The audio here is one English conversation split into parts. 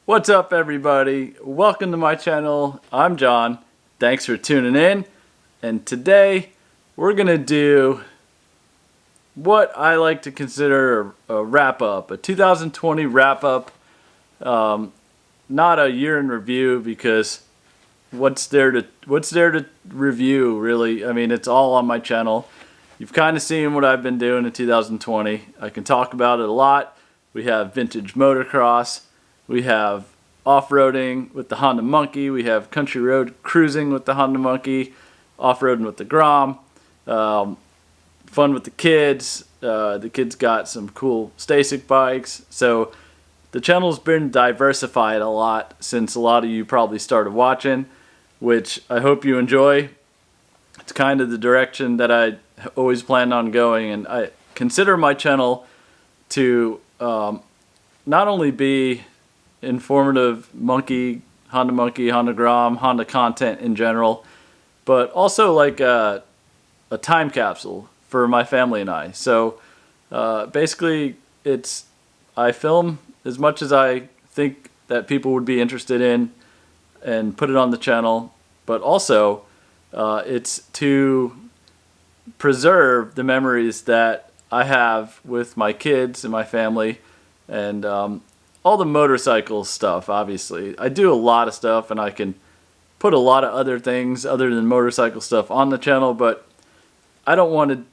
What's up, everybody? Welcome to my channel. I'm John. Thanks for tuning in. And today we're gonna do what I like to consider a wrap-up, a 2020 wrap-up. Not a year in review, because what's there to review, really? I mean, it's all on my channel. You've kind of seen what I've been doing in 2020. I can talk about it a lot. We have vintage motocross. We have off-roading with the Honda Monkey. We have country road cruising with the Honda Monkey. Off-roading with the Grom. Fun with the kids. The kids got some cool Stasic bikes. So the channel's been diversified a lot since a lot of you probably started watching, which I hope you enjoy. It's kind of the direction that I always planned on going, and I consider my channel to not only be informative Honda Monkey, Honda Grom, Honda content in general, but also like a time capsule for my family and I. So basically, I film as much as I think that people would be interested in and put it on the channel, but also it's to preserve the memories that I have with my kids and my family, and all the motorcycle stuff. Obviously, I do a lot of stuff, and I can put a lot of other things other than motorcycle stuff on the channel, but I don't want to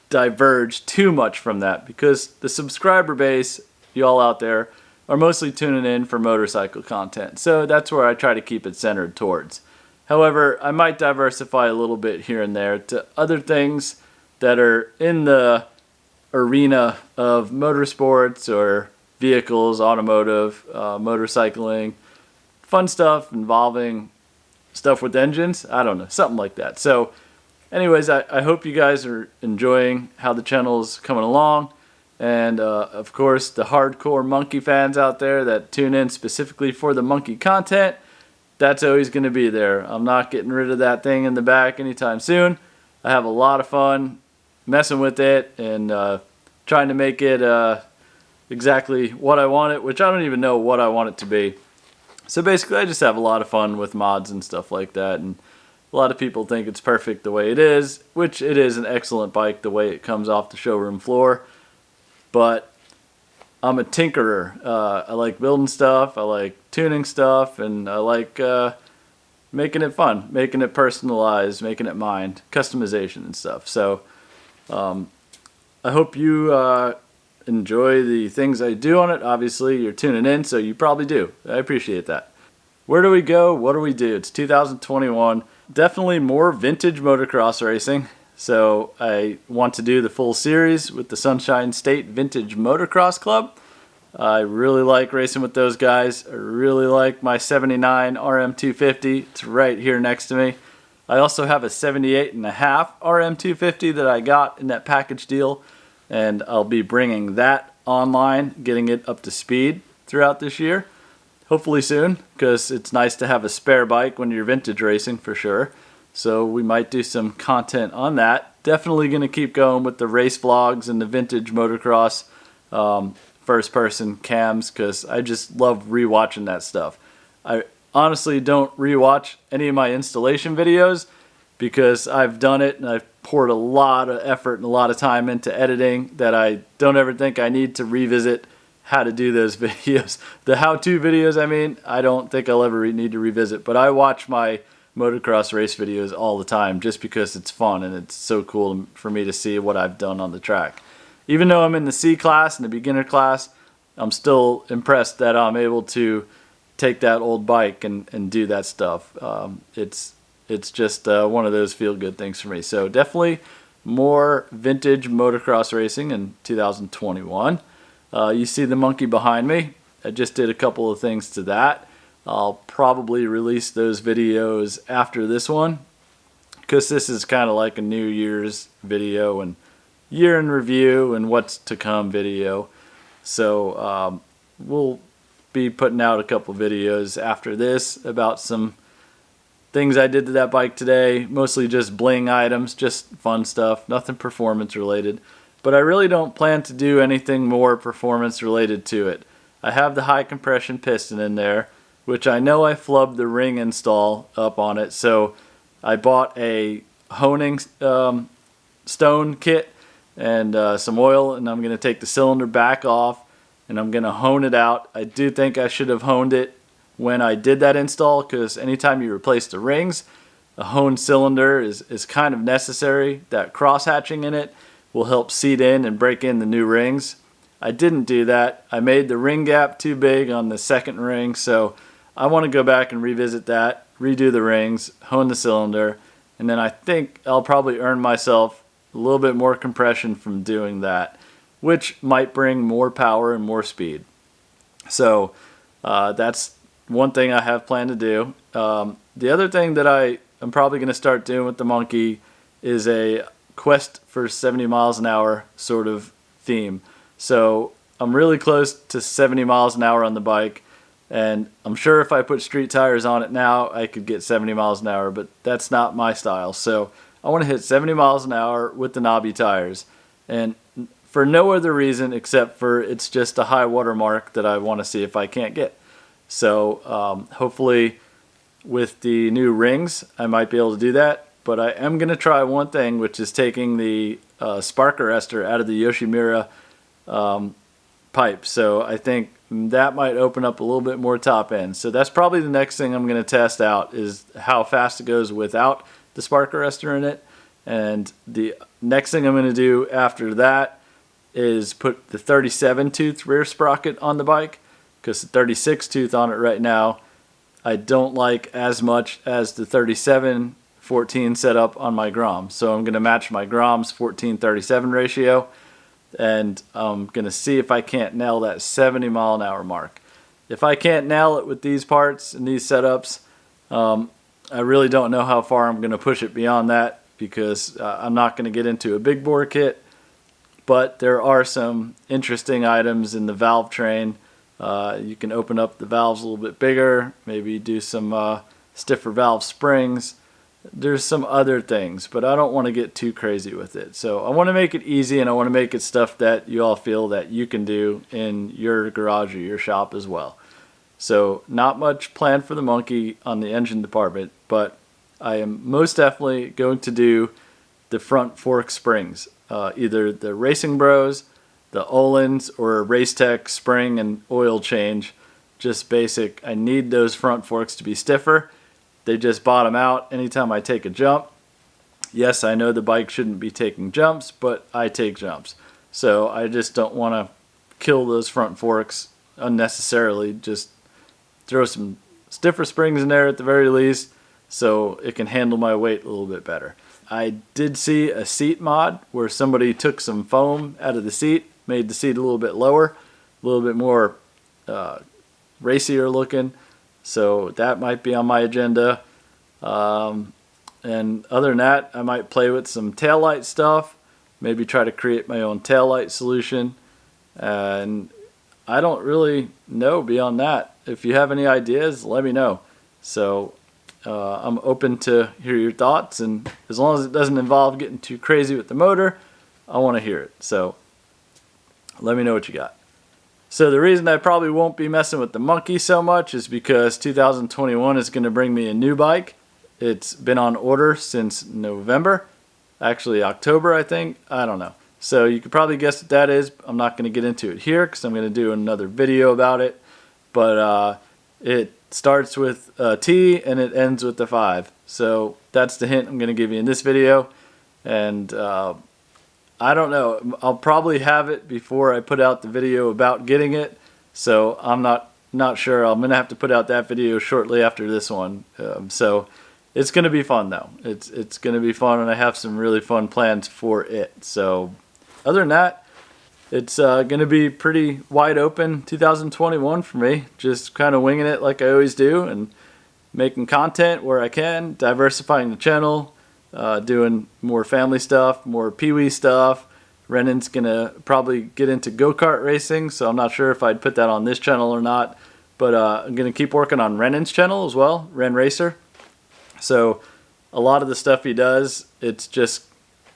diverge too much from that, because the subscriber base, y'all out there, are mostly tuning in for motorcycle content. So that's where I try to keep it centered towards. However, I might diversify a little bit here and there to other things that are in the arena of motorsports or vehicles, automotive, motorcycling, fun stuff involving stuff with engines. I don't know, something like that. So anyways, I hope you guys are enjoying how the channel is coming along. And of course, the hardcore monkey fans out there that tune in specifically for the monkey content, that's always going to be there. I'm not getting rid of that thing in the back anytime soon. I have a lot of fun messing with it and trying to make it exactly what I want it, which I don't even know what I want it to be. So basically, I just have a lot of fun with mods and stuff like that. And a lot of people think it's perfect the way it is, which it is an excellent bike the way it comes off the showroom floor. But I'm a tinkerer. I like building stuff, I like tuning stuff, and I like making it fun, making it personalized, making it mine, customization and stuff. So I hope you enjoy the things I do on it. Obviously, you're tuning in, so you probably do. I appreciate that. Where do we go? What do we do? It's 2021. Definitely more vintage motocross racing. So I want to do the full series with the Sunshine State Vintage Motocross Club. I really like racing with those guys. I really like my 79 RM250. It's right here next to me. I also have a 78.5 RM250 that I got in that package deal, and I'll be bringing that online, getting it up to speed throughout this year. Hopefully soon, because it's nice to have a spare bike when you're vintage racing for sure. So we might do some content on that. Definitely going to keep going with the race vlogs and the vintage motocross first person cams, because I just love rewatching that stuff. I honestly don't rewatch any of my installation videos because I've done it and I've poured a lot of effort and a lot of time into editing that I don't ever think I need to revisit how to do those videos. The how-to videos, I mean, I don't think I'll ever need to revisit, but I watch my motocross race videos all the time just because it's fun and it's so cool for me to see what I've done on the track. Even though I'm in the C class and the beginner class, I'm still impressed that I'm able to take that old bike and do that stuff. It's just one of those feel-good things for me. So definitely more vintage motocross racing in 2021. You see the monkey behind me. I just did a couple of things to that. I'll probably release those videos after this one, because this is kind of like a New Year's video and year in review and what's to come video. So we'll be putting out a couple videos after this about some things I did to that bike today. Mostly just bling items, just fun stuff, nothing performance related. But I really don't plan to do anything more performance related to it. I have the high compression piston in there, which I know I flubbed the ring install up on it, so I bought a honing stone kit and some oil, and I'm going to take the cylinder back off and I'm going to hone it out. I do think I should have honed it when I did that install, because anytime you replace the rings, a honed cylinder is kind of necessary. That cross hatching in it will help seat in and break in the new rings. I didn't do that. I made the ring gap too big on the second ring, so I want to go back and revisit that, redo the rings, hone the cylinder, and then I think I'll probably earn myself a little bit more compression from doing that, which might bring more power and more speed. So that's one thing I have planned to do. The other thing that I'm probably going to start doing with the Monkey is a quest for 70 miles an hour sort of theme. So I'm really close to 70 miles an hour on the bike, and I'm sure if I put street tires on it now, I could get 70 miles an hour, but that's not my style. So I want to hit 70 miles an hour with the knobby tires, and for no other reason except for it's just a high water mark that I want to see if I can't get. So hopefully with the new rings, I might be able to do that. But I am going to try one thing, which is taking the spark arrestor out of the Yoshimura pipe. So I think that might open up a little bit more top end. So that's probably the next thing I'm going to test out, is how fast it goes without the spark arrestor in it. And the next thing I'm going to do after that is put the 37 tooth rear sprocket on the bike, because the 36 tooth on it right now I don't like as much as the 37-14 setup on my Grom. So I'm going to match my Grom's 14:37 ratio, and I'm going to see if I can't nail that 70 mile an hour mark. If I can't nail it with these parts and these setups, I really don't know how far I'm going to push it beyond that, because I'm not going to get into a big bore kit. But there are some interesting items in the valve train. You can open up the valves a little bit bigger, maybe do some stiffer valve springs. There's some other things, but I don't want to get too crazy with it. So I want to make it easy, and I want to make it stuff that you all feel that you can do in your garage or your shop as well. So not much planned for the Monkey on the engine department, but I am most definitely going to do the front fork springs. Either the Racing Bros, the Olin's, or a Racetech spring and oil change. Just basic. I need those front forks to be stiffer. They just bottom out anytime I take a jump. Yes, I know the bike shouldn't be taking jumps, but I take jumps. So I just don't want to kill those front forks unnecessarily. Just throw some stiffer springs in there at the very least, so it can handle my weight a little bit better. I did see a seat mod where somebody took some foam out of the seat, made the seat a little bit lower, a little bit more racier looking. So that might be on my agenda. And other than that, I might play with some taillight stuff, maybe try to create my own taillight solution. And I don't really know beyond that. If you have any ideas, let me know. So I'm open to hear your thoughts, and as long as it doesn't involve getting too crazy with the motor, I want to hear it. So let me know what you got. So the reason I probably won't be messing with the Monkey so much is because 2021 is going to bring me a new bike. It's been on order since November, actually October, I think. I don't know. So you could probably guess what that is. I'm not going to get into it here because I'm going to do another video about it. But it starts with a T and it ends with a 5. So that's the hint I'm going to give you in this video. And I don't know. I'll probably have it before I put out the video about getting it. So I'm not sure. I'm going to have to put out that video shortly after this one. So it's going to be fun though. It's going to be fun, and I have some really fun plans for it. So other than that, it's going to be pretty wide open 2021 for me. Just kind of winging it like I always do, and making content where I can, diversifying the channel, doing more family stuff, more Pee-wee stuff. Renan's going to probably get into go-kart racing, so I'm not sure if I'd put that on this channel or not. But I'm going to keep working on Renan's channel as well, Ren Racer. So a lot of the stuff he does, it's just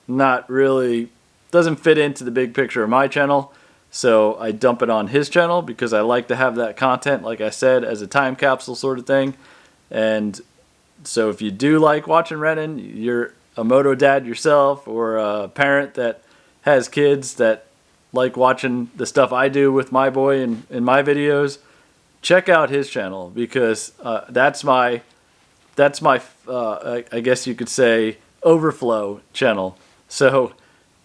not really, doesn't fit into the big picture of my channel. So I dump it on his channel because I like to have that content, like I said, as a time capsule sort of thing. And so if you do like watching Renan, you're a moto dad yourself, or a parent that has kids that like watching the stuff I do with my boy in my videos, check out his channel, because that's my I guess you could say overflow channel. So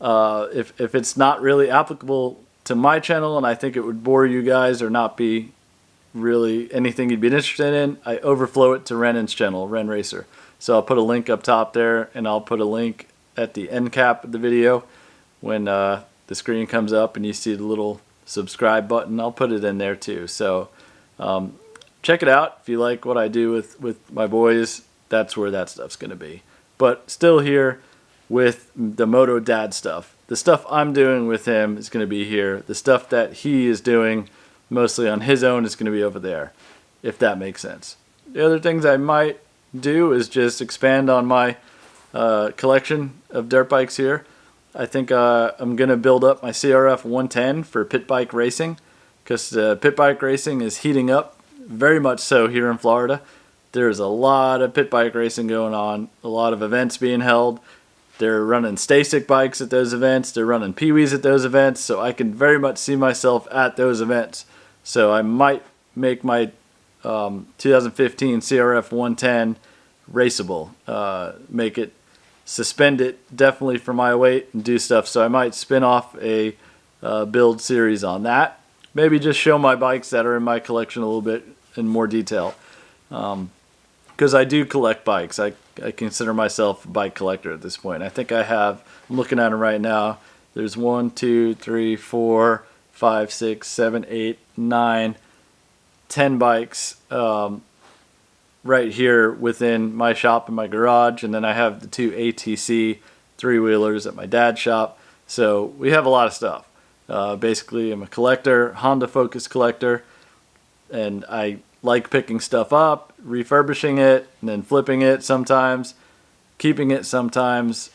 if it's not really applicable to my channel, and I think it would bore you guys or not be really anything you'd be interested in, I overflow it to Renan's channel, Ren Racer. So I'll put a link up top there, and I'll put a link at the end cap of the video when the screen comes up and you see the little subscribe button. I'll put it in there too. So check it out if you like what I do with my boys. That's where that stuff's going to be. But still here with the Moto Dad stuff. The stuff I'm doing with him is going to be here. The stuff that he is doing mostly on his own is going to be over there, if that makes sense. The other things I might do is just expand on my collection of dirt bikes here. I think I'm going to build up my CRF 110 for pit bike racing, because pit bike racing is heating up, very much so here in Florida. There's a lot of pit bike racing going on, a lot of events being held. They're running Stasic bikes at those events. They're running Pee-wees at those events. So I can very much see myself at those events. So I might make my 2015 CRF 110 raceable. Make it, suspend it definitely for my weight and do stuff. So I might spin off a build series on that. Maybe just show my bikes that are in my collection a little bit in more detail. Because I do collect bikes. I consider myself a bike collector at this point. I think I have, I'm looking at them right now, there's 1, 2, 3, 4, 5, 6, 7, 8, 9, 10 bikes right here within my shop in my garage. And then I have the 2 ATC 3-wheelers at my dad's shop. So we have a lot of stuff. Basically, I'm a collector, Honda Focus collector, and I like picking stuff up, refurbishing it, and then flipping it sometimes, keeping it sometimes.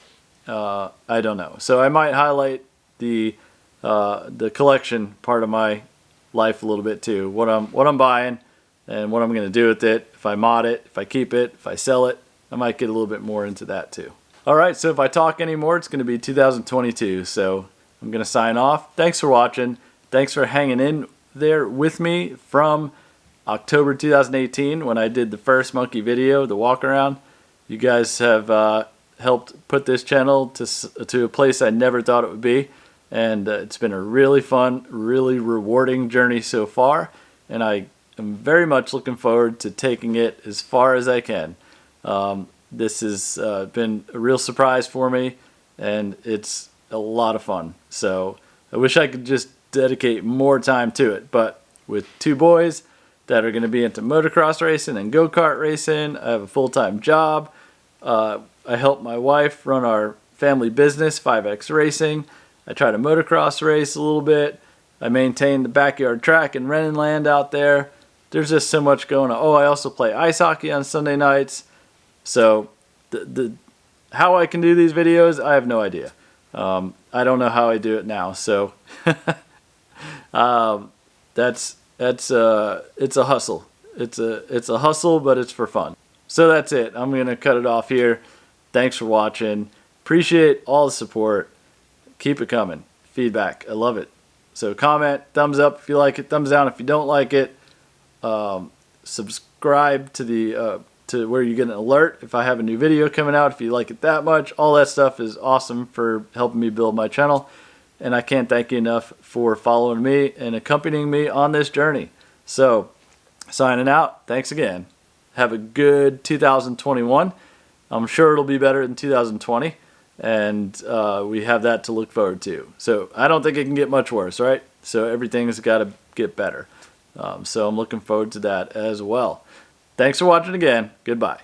I don't know. So I might highlight the collection part of my life a little bit too. What I'm buying and what I'm going to do with it. If I mod it, if I keep it, if I sell it, I might get a little bit more into that too. All right. So if I talk anymore, it's going to be 2022. So I'm going to sign off. Thanks for watching. Thanks for hanging in there with me from October 2018 when I did the first monkey video, the walk around. You guys have helped put this channel to a place I never thought it would be, and it's been a really fun, really rewarding journey so far, and I am very much looking forward to taking it as far as I can. This has been a real surprise for me, and it's a lot of fun. So I wish I could just dedicate more time to it, but with 2 boys that are going to be into motocross racing and go-kart racing. I have a full-time job. I help my wife run our family business, 5X Racing. I try to motocross race a little bit. I maintain the backyard track in Renenland out there. There's just so much going on. Oh, I also play ice hockey on Sunday nights. So how I can do these videos, I have no idea. I don't know how I do it now. So it's a hustle. It's a hustle, but it's for fun. So that's it. I'm going to cut it off here. Thanks for watching. Appreciate all the support. Keep it coming. Feedback. I love it. So comment, thumbs up if you like it, thumbs down if you don't like it. Subscribe to the to where you get an alert if I have a new video coming out, if you like it that much. All that stuff is awesome for helping me build my channel. And I can't thank you enough for following me and accompanying me on this journey. So, signing out. Thanks again. Have a good 2021. I'm sure it'll be better than 2020. And we have that to look forward to. So, I don't think it can get much worse, right? So, everything's got to get better. So, I'm looking forward to that as well. Thanks for watching again. Goodbye.